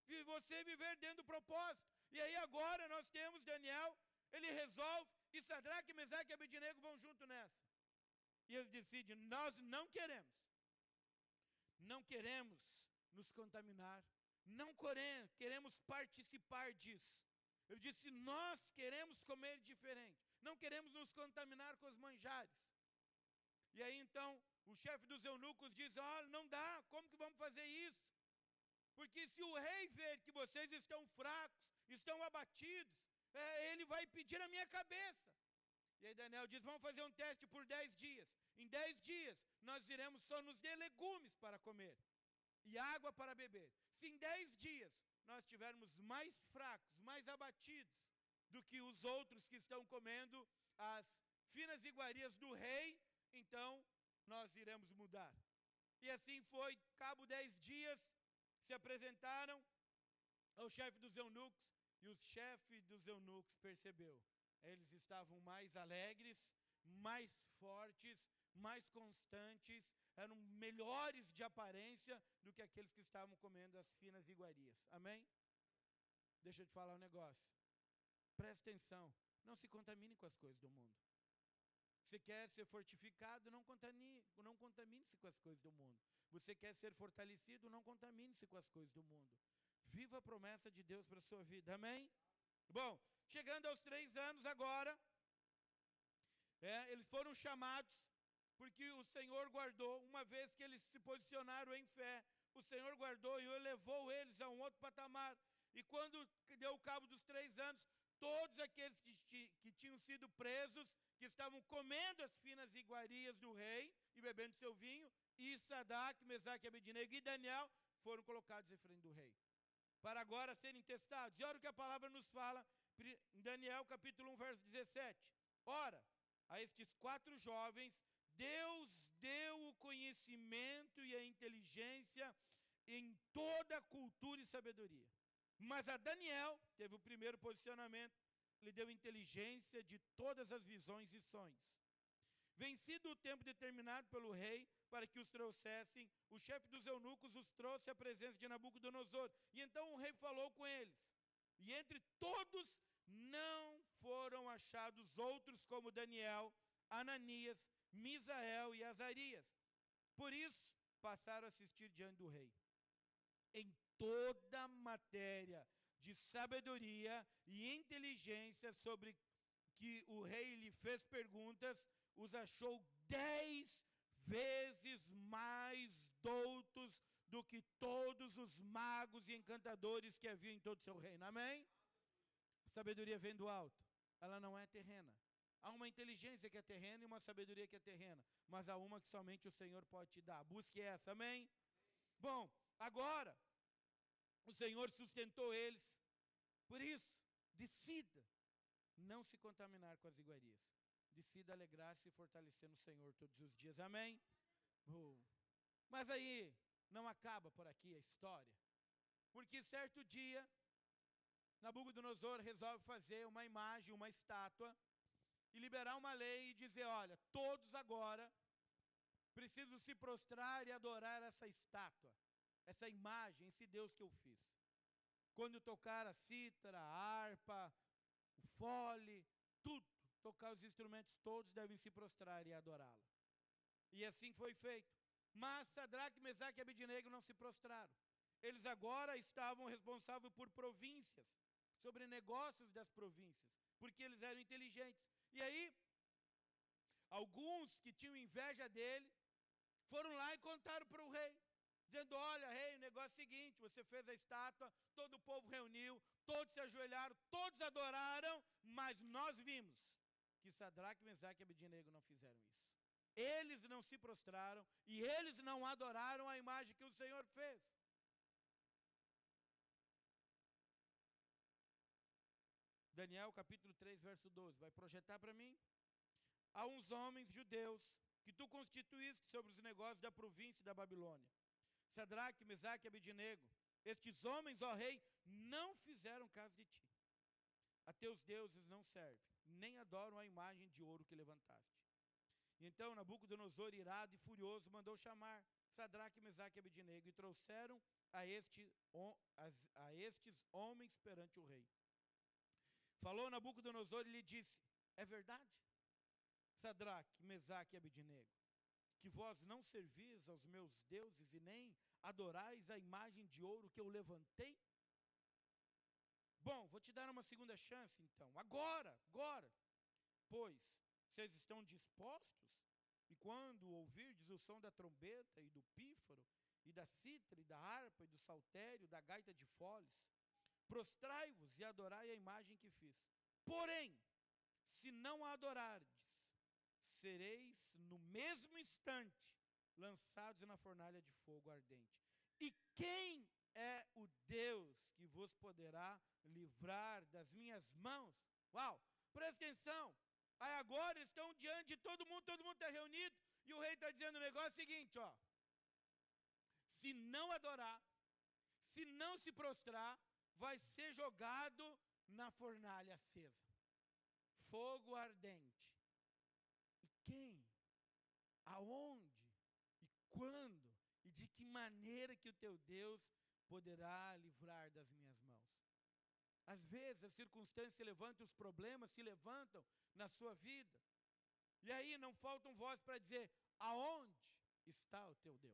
Você viver dentro do propósito. E aí agora nós temos Daniel, ele resolve, e Sadraque, Mesaque e Abdenego vão junto nessa. E eles decidem, nós não queremos nos contaminar, não queremos participar disso. Eu disse, nós queremos comer diferente, não queremos nos contaminar com os manjares. E aí então, o chefe dos eunucos diz, olha, não dá, como que vamos fazer isso? Porque se o rei ver que vocês estão fracos, estão abatidos, ele vai pedir a minha cabeça. E aí Daniel diz, vamos fazer um teste por 10 dias. Em 10 dias, nós iremos só nos dar legumes para comer e água para beber. Se em 10 dias nós estivermos mais fracos, mais abatidos do que os outros que estão comendo as finas iguarias do rei, então nós iremos mudar. E assim foi, cabo 10 dias, se apresentaram ao chefe dos eunucos, e o chefe dos eunucos percebeu. Eles estavam mais alegres, mais fortes, mais constantes, eram melhores de aparência do que aqueles que estavam comendo as finas iguarias. Amém? Deixa eu te falar um negócio. Presta atenção, não se contamine com as coisas do mundo. Você quer ser fortificado, não contamine-se com as coisas do mundo. Você quer ser fortalecido, não contamine-se com as coisas do mundo. Viva a promessa de Deus para a sua vida, amém? Bom, chegando aos 3 anos agora, eles foram chamados, porque o Senhor guardou, uma vez que eles se posicionaram em fé, o Senhor guardou e levou eles a um outro patamar. E quando deu o cabo dos 3 anos, todos aqueles que tinham sido presos, que estavam comendo as finas iguarias do rei e bebendo seu vinho, e Sadraque, Mesaque, Abdenego e Daniel foram colocados em frente do rei, para agora serem testados. E olha o que a palavra nos fala, em Daniel capítulo 1, verso 17. Ora, a estes 4 jovens, Deus deu o conhecimento e a inteligência em toda a cultura e sabedoria. Mas a Daniel teve o primeiro posicionamento, lhe deu inteligência de todas as visões e sonhos. Vencido o tempo determinado pelo rei para que os trouxessem, o chefe dos eunucos os trouxe à presença de Nabucodonosor. E então o rei falou com eles. E entre todos não foram achados outros como Daniel, Ananias, Misael e Azarias. Por isso, passaram a assistir diante do rei. Em toda matéria de sabedoria e inteligência sobre que o rei lhe fez perguntas, os achou 10 vezes mais doutos do que todos os magos e encantadores que havia em todo o seu reino. Amém? A sabedoria vem do alto, ela não é terrena. Há uma inteligência que é terrena e uma sabedoria que é terrena, mas há uma que somente o Senhor pode te dar. Busque essa, amém? Bom, agora, o Senhor sustentou eles. Por isso, decida não se contaminar com as iguarias. Decida alegrar-se e fortalecer no Senhor todos os dias, amém? Mas aí, não acaba por aqui a história. Porque certo dia, Nabucodonosor resolve fazer uma imagem, uma estátua, e liberar uma lei e dizer, olha, todos agora precisam se prostrar e adorar essa estátua, essa imagem, esse Deus que eu fiz. Quando tocar a cítara, a harpa, o fole, tudo, tocar os instrumentos, todos devem se prostrar e adorá-la. E assim foi feito. Mas Sadraque, Mesaque e Abednego não se prostraram. Eles agora estavam responsáveis por províncias, sobre negócios das províncias, porque eles eram inteligentes. E aí, alguns que tinham inveja dele, foram lá e contaram para o rei, dizendo, olha, rei, o negócio é o seguinte, você fez a estátua, todo o povo reuniu, todos se ajoelharam, todos adoraram, mas nós vimos que Sadraque, Mesaque e Abednego não fizeram isso. Eles não se prostraram e eles não adoraram a imagem que o Senhor fez. Daniel capítulo 3, verso 12. Vai projetar para mim? Há uns homens judeus que tu constituíste sobre os negócios da província da Babilônia. Sadraque, Mesaque e Abednego. Estes homens, ó rei, não fizeram caso de ti. A teus deuses não servem, nem adoram a imagem de ouro que levantaste. E então Nabucodonosor, irado e furioso, mandou chamar Sadraque, Mesaque e Abednego e trouxeram a estes homens perante o rei. Falou Nabucodonosor e lhe disse, é verdade, Sadraque, Mesaque e Abednego, que vós não servis aos meus deuses e nem adorais a imagem de ouro que eu levantei? Bom, vou te dar uma segunda chance então, agora, pois vocês estão dispostos, e quando ouvirdes o som da trombeta e do pífaro, e da cítara, e da harpa, e do saltério, da gaita de foles, prostrai-vos e adorai a imagem que fiz. Porém, se não a adorardes, sereis no mesmo instante lançados na fornalha de fogo ardente. E quem é o Deus que vos poderá livrar das minhas mãos? Uau, presta atenção. Aí agora estão diante de todo mundo está reunido, e o rei está dizendo o negócio seguinte, ó. Se não adorar, se não se prostrar, vai ser jogado na fornalha acesa. Fogo ardente. E quem, aonde, e quando, e de que maneira que o teu Deus poderá livrar das minhas mãos? Às vezes as circunstâncias se levantam, os problemas se levantam na sua vida. E aí não faltam vozes para dizer, aonde está o teu Deus?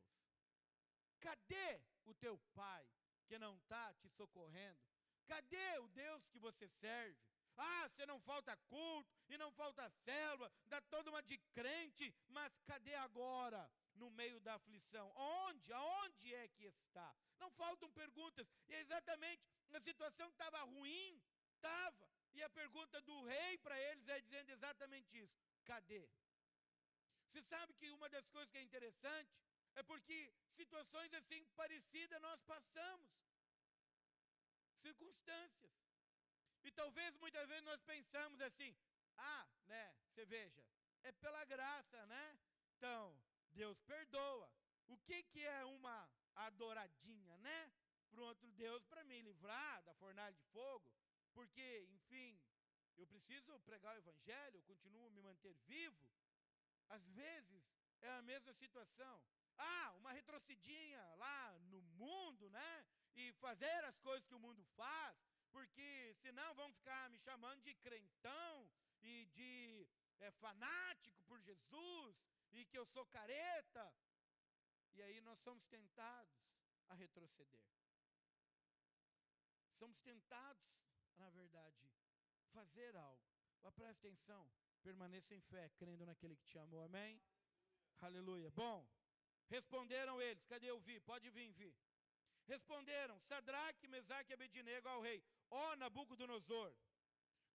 Cadê o teu pai que não está te socorrendo? Cadê o Deus que você serve? Ah, você não falta culto, e não falta célula, dá toda uma de crente, mas cadê agora, no meio da aflição? Onde? Aonde é que está? Não faltam perguntas, e é exatamente, a situação estava ruim, estava, e a pergunta do rei para eles é dizendo exatamente isso, cadê? Você sabe que uma das coisas que é interessante, é porque situações assim parecidas nós passamos, circunstâncias. E talvez muitas vezes nós pensamos assim, você veja, é pela graça, né? Então, Deus perdoa. O que é uma adoradinha, né? Para um outro Deus, para me livrar da fornalha de fogo, porque, enfim, eu preciso pregar o evangelho, eu continuo me manter vivo. Às vezes é a mesma situação. Uma retrocedinha lá no mundo, né? E fazer as coisas que o mundo faz, porque senão vão ficar me chamando de crentão e de fanático por Jesus, e que eu sou careta. E aí nós somos tentados a retroceder. Somos tentados, na verdade, fazer algo. Mas preste atenção, permaneça em fé, crendo naquele que te amou, amém? Aleluia. Bom, responderam eles, cadê eu vi? Pode vir, Vi. Responderam Sadraque, Mesaque e Abednego ao rei: ó Nabucodonosor,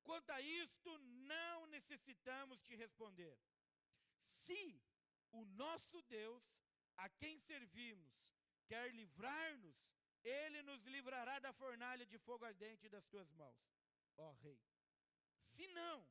quanto a isto não necessitamos te responder. Se o nosso Deus, a quem servimos, quer livrar-nos, ele nos livrará da fornalha de fogo ardente das tuas mãos, ó rei. Se não,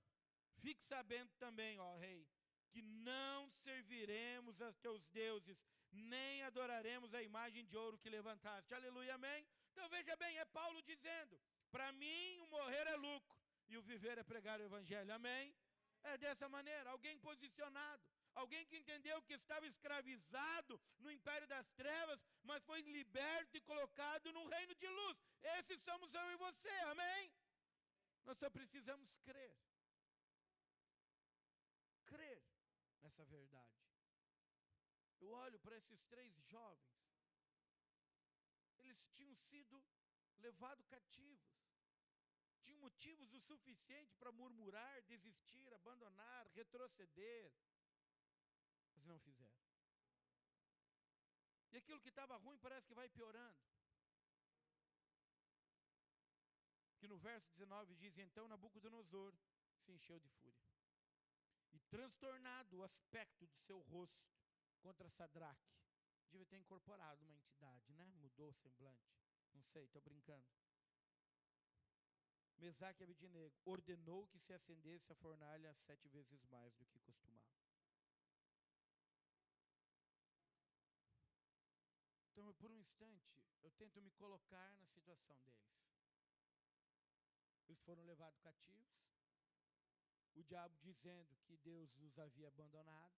fique sabendo também, ó rei, que não serviremos a teus deuses, nem adoraremos a imagem de ouro que levantaste. Aleluia, amém? Então veja bem, é Paulo dizendo, para mim o morrer é lucro, e o viver é pregar o evangelho, amém? É dessa maneira, alguém posicionado, alguém que entendeu que estava escravizado no império das trevas, mas foi liberto e colocado no reino de luz. Esses somos eu e você, amém? Nós só precisamos crer. Crer nessa verdade. Eu olho para esses 3 jovens. Eles tinham sido levados cativos. Tinham motivos o suficiente para murmurar, desistir, abandonar, retroceder. Mas não fizeram. E aquilo que estava ruim parece que vai piorando. Que no verso 19 diz: então Nabucodonosor se encheu de fúria. E transtornado o aspecto do seu rosto contra Sadraque. Devia ter incorporado uma entidade, né? Mudou o semblante. Não sei, estou brincando. Mesaque e Abednego ordenou que se acendesse a fornalha 7 vezes mais do que costumava. Então, por um instante, eu tento me colocar na situação deles. Eles foram levados cativos. O diabo dizendo que Deus os havia abandonado.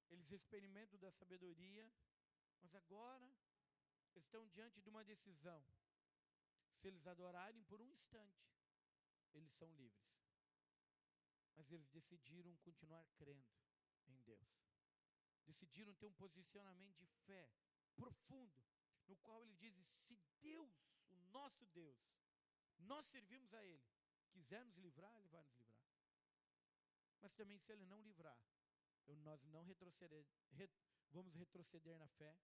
Eles experimentam da sabedoria, mas agora eles estão diante de uma decisão. Se eles adorarem por um instante, eles são livres. Mas eles decidiram continuar crendo em Deus. Decidiram ter um posicionamento de fé profundo, no qual eles dizem: se Deus, o nosso Deus, nós servimos a Ele, quiser nos livrar, Ele vai nos livrar. Mas também se Ele não livrar, nós não vamos retroceder na fé,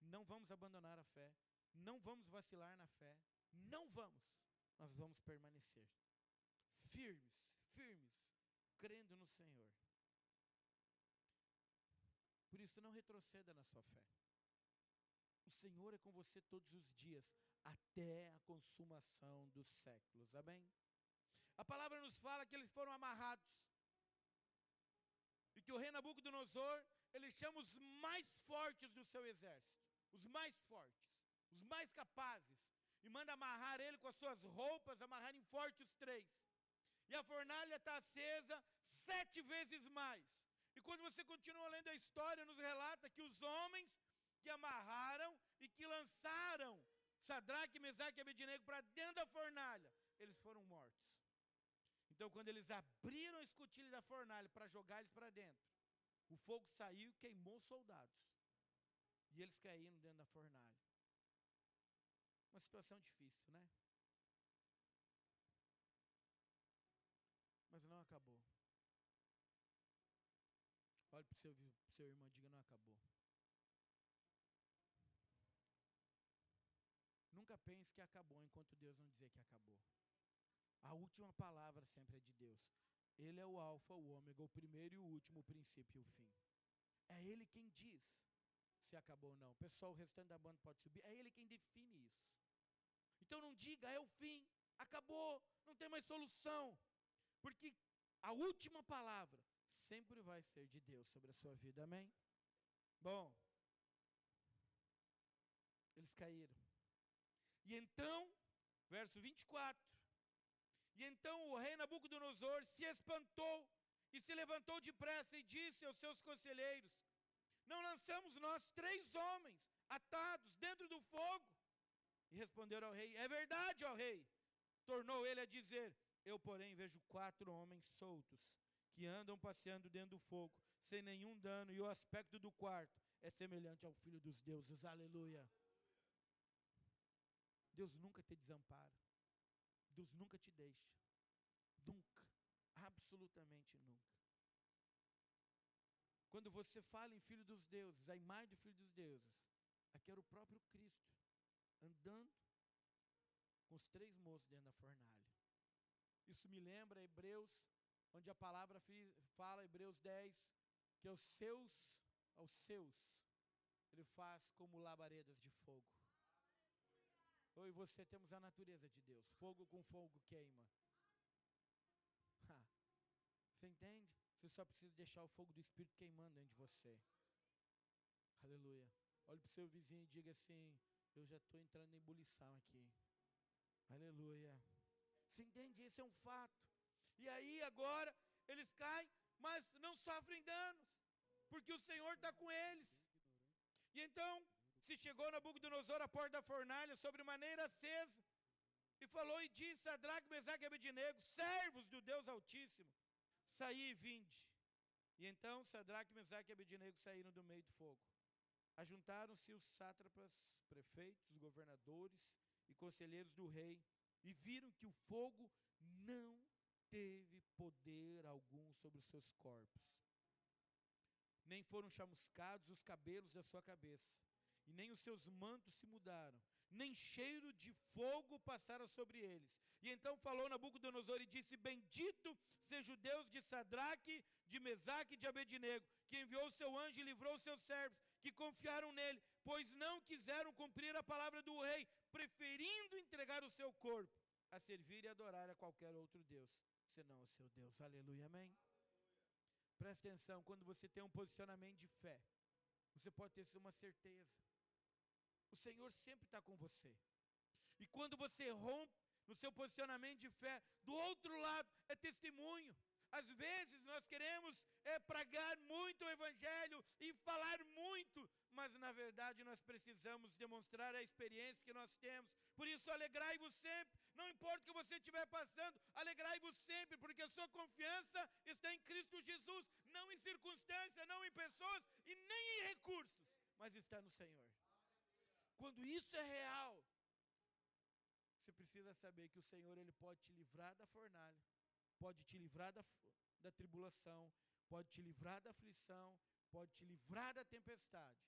não vamos abandonar a fé, não vamos vacilar na fé, não vamos, nós vamos permanecer firmes, crendo no Senhor. Por isso, não retroceda na sua fé. O Senhor é com você todos os dias, até a consumação dos séculos, amém? A palavra nos fala que eles foram amarrados, e que o rei Nabucodonosor, ele chama os mais fortes do seu exército, os mais fortes, os mais capazes, e manda amarrar ele com as suas roupas, amarrarem forte os 3. E a fornalha está acesa 7 vezes mais. E quando você continua lendo a história, nos relata que os homens que amarraram e que lançaram Sadraque, Mesaque e Abednego para dentro da fornalha, eles foram mortos. Então, quando eles abriram a escotilha da fornalha para jogar eles para dentro, o fogo saiu e queimou os soldados. E eles caíram dentro da fornalha. Uma situação difícil, né? Mas não acabou. Olhe para o seu irmão e diga: não acabou. Nunca pense que acabou enquanto Deus não dizer que acabou. A última palavra sempre é de Deus. Ele é o alfa, o ômega, o primeiro e o último, o princípio e o fim. É Ele quem diz se acabou ou não. Pessoal, o restante da banda pode subir. É Ele quem define isso. Então não diga: é o fim, acabou, não tem mais solução. Porque a última palavra sempre vai ser de Deus sobre a sua vida, amém? Bom, Eles caíram. E então, verso 24. E então o rei Nabucodonosor se espantou e se levantou depressa e disse aos seus conselheiros: não lançamos nós 3 homens atados dentro do fogo? E responderam ao rei: é verdade, ó rei. Tornou ele a dizer: eu, porém, vejo 4 homens soltos, que andam passeando dentro do fogo, sem nenhum dano, e o aspecto do quarto é semelhante ao Filho dos deuses. Aleluia. Deus nunca te desampara. Deus nunca te deixa. Nunca. Absolutamente nunca. Quando você fala em Filho dos deuses, a imagem do Filho dos deuses, aqui era o próprio Cristo, andando com os 3 moços dentro da fornalha. Isso me lembra Hebreus, onde a palavra fala, Hebreus 10, que aos seus, ele faz como labaredas de fogo. Eu e você temos a natureza de Deus. Fogo com fogo queima. Você entende? Você só precisa deixar o fogo do Espírito queimando dentro de você. Aleluia. Olhe para o seu vizinho e diga assim: eu já estou entrando em ebulição aqui. Aleluia. Você entende? Esse é um fato. E aí agora eles caem, mas não sofrem danos, porque o Senhor está com eles. E então se chegou Nabucodonosor à porta da fornalha sobre maneira acesa, e falou e disse: Sadraque, Mesaque e Abednego, servos do Deus Altíssimo, saí e vinde. E então Sadraque, Mesaque e Abednego saíram do meio do fogo. Ajuntaram-se os sátrapas, prefeitos, governadores e conselheiros do rei, e viram que o fogo não teve poder algum sobre os seus corpos, nem foram chamuscados os cabelos da sua cabeça, e nem os seus mantos se mudaram, nem cheiro de fogo passara sobre eles. E então falou Nabucodonosor e disse: bendito seja o Deus de Sadraque, de Mesaque e de Abednego, que enviou o seu anjo e livrou os seus servos, que confiaram nele, pois não quiseram cumprir a palavra do rei, preferindo entregar o seu corpo a servir e adorar a qualquer outro Deus, senão o seu Deus. Aleluia, amém? Presta atenção, quando você tem um posicionamento de fé, você pode ter uma certeza: o Senhor sempre está com você. E quando você rompe no seu posicionamento de fé, do outro lado é testemunho. Às vezes nós queremos pregar muito o Evangelho e falar muito, mas na verdade nós precisamos demonstrar a experiência que nós temos. Por isso alegrai-vos sempre, não importa o que você estiver passando, alegrai-vos sempre, porque a sua confiança está em Cristo Jesus, não em circunstâncias, não em pessoas e nem em recursos, mas está no Senhor. Quando isso é real, você precisa saber que o Senhor, Ele pode te livrar da fornalha, pode te livrar da tribulação, pode te livrar da aflição, pode te livrar da tempestade,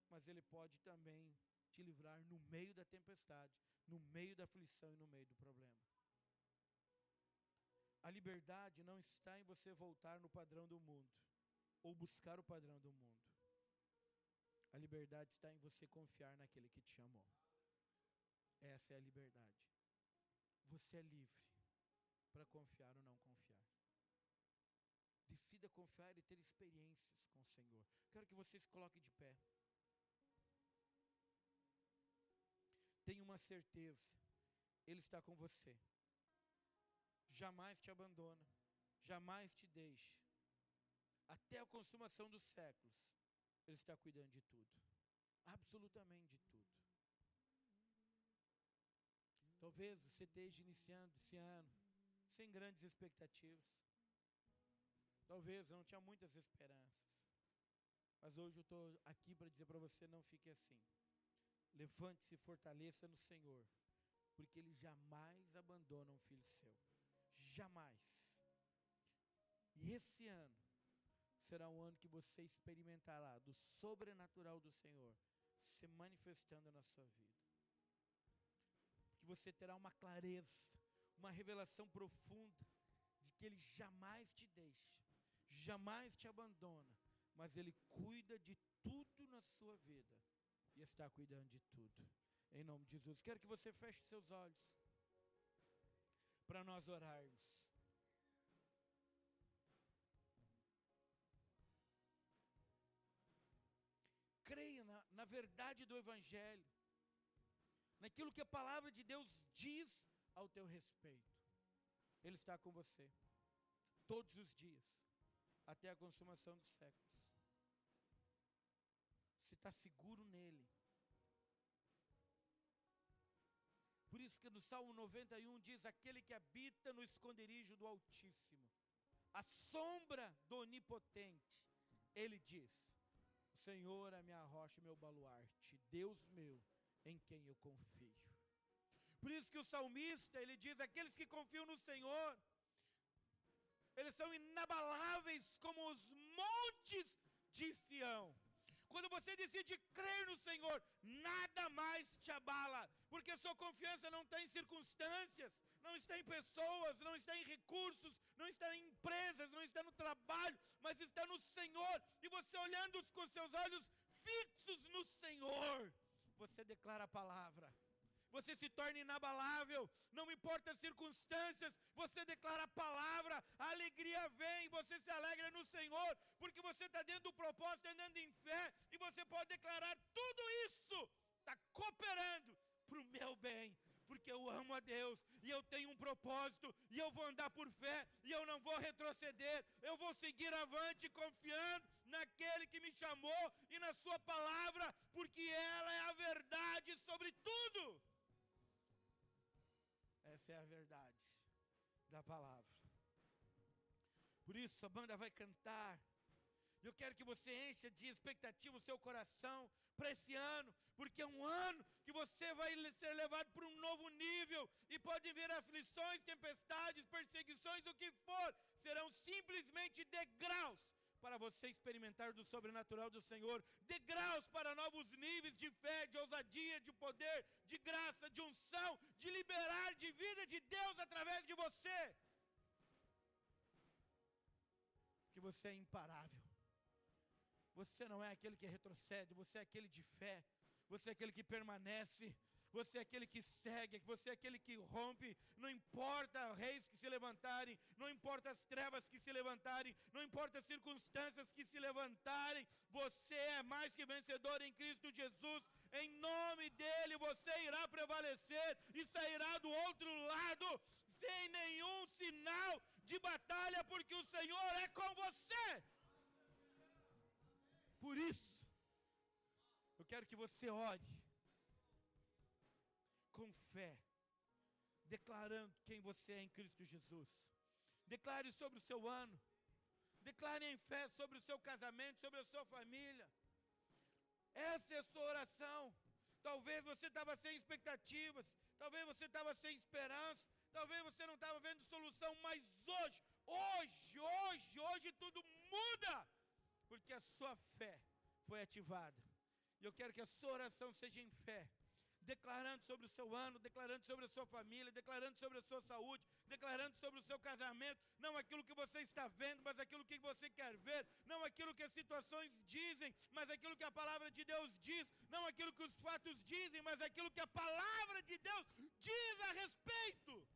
mas Ele pode também te livrar no meio da tempestade, no meio da aflição e no meio do problema. A liberdade não está em você voltar no padrão do mundo, ou buscar o padrão do mundo. A liberdade está em você confiar naquele que te chamou. Essa é a liberdade. Você é livre para confiar ou não confiar. Decida confiar e ter experiências com o Senhor. Quero que você se coloque de pé. Tenha uma certeza, Ele está com você. Jamais te abandona, jamais te deixa. Até a consumação dos séculos, Ele está cuidando de tudo. Absolutamente de tudo. Talvez você esteja iniciando esse ano sem grandes expectativas. Talvez eu não tinha muitas esperanças. Mas hoje eu estou aqui para dizer para você: não fique assim. Levante-se e fortaleça no Senhor, porque Ele jamais abandona um filho seu. Jamais. E esse ano será um ano que você experimentará do sobrenatural do Senhor se manifestando na sua vida. Que você terá uma clareza, uma revelação profunda de que Ele jamais te deixa, jamais te abandona, mas Ele cuida de tudo na sua vida e está cuidando de tudo. Em nome de Jesus, quero que você feche seus olhos para nós orarmos. Creia na verdade do Evangelho. naquilo que a palavra de Deus diz ao teu respeito. Ele está com você, todos os dias, até a consumação dos séculos. Você está seguro nele. Por isso que no Salmo 91 diz, aquele que habita no esconderijo do Altíssimo, a sombra do Onipotente, ele diz, o Senhor é minha rocha e meu baluarte, Deus meu, em quem eu confio. Por isso que o salmista, ele diz, aqueles que confiam no Senhor, eles são inabaláveis como os montes de Sião. Quando você decide crer no Senhor, nada mais te abala, porque a sua confiança não está em circunstâncias, não está em pessoas, não está em recursos, não está em empresas, não está no trabalho, mas está no Senhor. E você olhando com seus olhos fixos no Senhor, você declara a palavra. Você se torna inabalável, não importa as circunstâncias, você declara a palavra, a alegria vem, você se alegra no Senhor, porque você está dentro do propósito, andando em fé, e você pode declarar tudo isso, está cooperando para o meu bem, porque eu amo a Deus, e eu tenho um propósito, e eu vou andar por fé, e eu não vou retroceder, eu vou seguir avante, confiando naquele que me chamou, e na sua palavra, porque ela é a verdade sobre tudo. Essa é a verdade da palavra. Por isso a banda vai cantar. Eu quero que você encha de expectativa o seu coração para esse ano, porque é um ano que você vai ser levado para um novo nível, e pode vir aflições, tempestades, perseguições, o que for, serão simplesmente degraus para você experimentar do sobrenatural do Senhor, degraus para novos níveis de fé, de ousadia, de poder, de graça, de unção, de liberar de vida de Deus através de você. Que você é imparável. Você não é aquele que retrocede, você é aquele de fé, você é aquele que permanece, você é aquele que segue, você é aquele que rompe, não importa reis que se levantarem, não importa as trevas que se levantarem, não importa as circunstâncias que se levantarem, você é mais que vencedor em Cristo Jesus, em nome dele você irá prevalecer e sairá do outro lado, sem nenhum sinal de batalha, porque o Senhor é com você. Por isso, eu quero que você ore com fé, declarando quem você é em Cristo Jesus. Declare sobre o seu ano, declare em fé sobre o seu casamento, sobre a sua família. Essa é a sua oração. Talvez você estava sem expectativas, talvez você estava sem esperança, talvez você não estava vendo solução, mas hoje tudo muda, porque a sua fé foi ativada. E eu quero que a sua oração seja em fé, declarando sobre o seu ano, declarando sobre a sua família, declarando sobre a sua saúde, declarando sobre o seu casamento, não aquilo que você está vendo, mas aquilo que você quer ver, não aquilo que as situações dizem, mas aquilo que a palavra de Deus diz, não aquilo que os fatos dizem, mas aquilo que a palavra de Deus diz a respeito,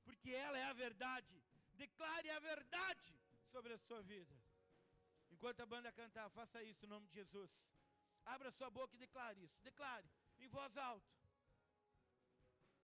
porque ela é a verdade. Declare a verdade sobre a sua vida. Enquanto a banda cantar, faça isso em nome de Jesus. Abra sua boca e declare isso. Declare em voz alta.